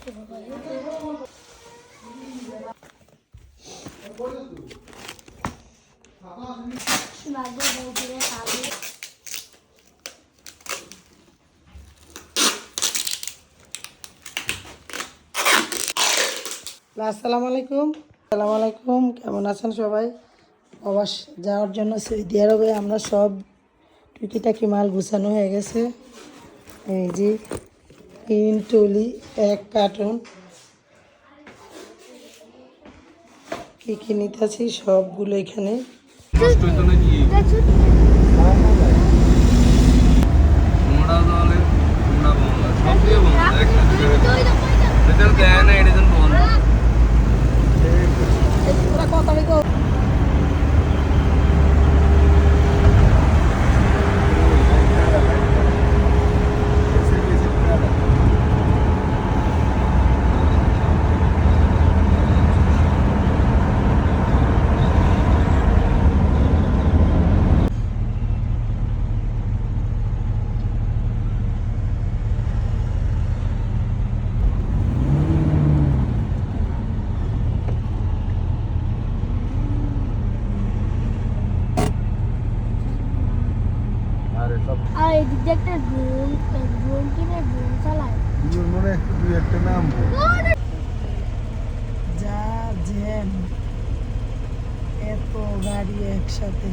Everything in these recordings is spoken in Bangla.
আসসালামু আলাইকুম। কেমন আছেন সবাই? প্রবাস যাওয়ার জন্য সৌদি আরবে আমরা সব টুকিটাকি মাল গুছানো হয়ে গেছে। এই যে 3 টলি 1 কার্টন কি কি নিতেছি সবগুলো এখানে। আর এদিকে একটা ড্রোন কিনে ড্রোন চালায় মনে একটা নাম যা জ্যাম, এত গাড়ি একসাথে।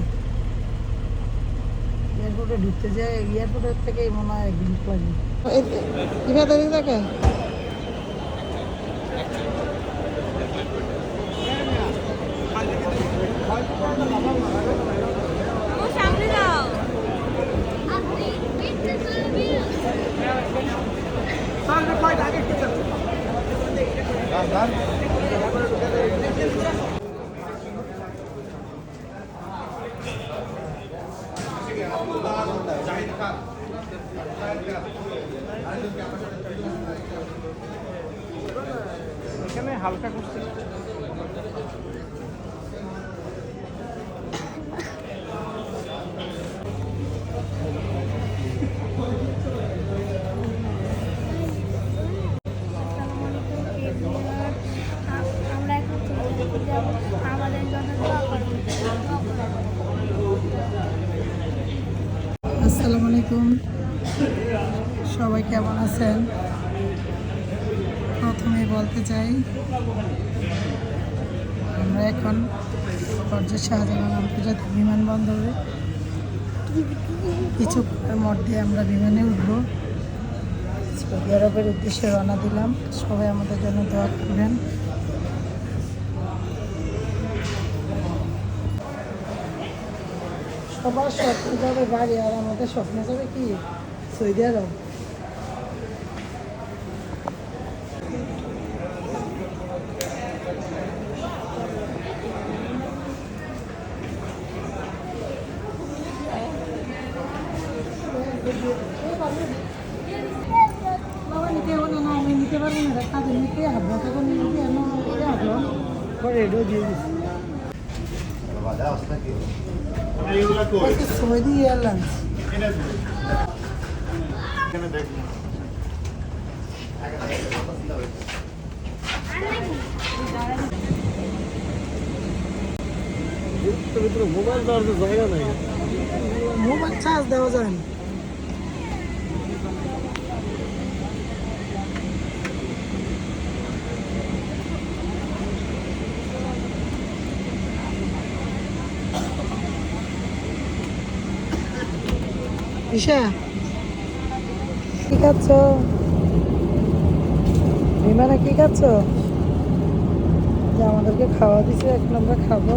এয়ারপোর্টে ঢুকতে যায়, এয়ারপোর্টের থেকেই মনে হয় 1 ঘন্টা লাগে। কিভাবে দেখে সামনে যাও। এখানে হালকা করছে। আমরা এখন যাবো, আমাদের জন্য দোয়া করবেন। আসসালামু আলাইকুম, সবাই কেমন আছেন? প্রথমে বলতে চাই আমরা এখন পর্যায় শাহজালাল আন্তর্জাতিক বিমানবন্দরে কিছুক্ষণের মধ্যে আমরা বিমানে উঠবো। সৌদি আরবের উদ্দেশ্যে রওনা দিলাম। সবাই আমাদের জন্য দোয়া করবেন। সবার স্বপ্ন যাবে বাড়ি, আর আমাদের স্বপ্ন যাবে কি সৌদি আরব। বাবা নিতে হবে না, আমি নিতে পারবো না, কাজে নিতে হবে তখন নিতে হবে রেডিও দিয়ে দিচ্ছি। সৌদি এয়ারলাইন্স মোবাইল দেওয়ার তো জায়গা নাই। মোবাইল চার্জ দেওয়া যায় না। ঈশা কি খাচ্ছ? বিমানে কি খাচ্ছ? যে আমাদেরকে খাওয়া দিছে, এখন আমরা খাবো।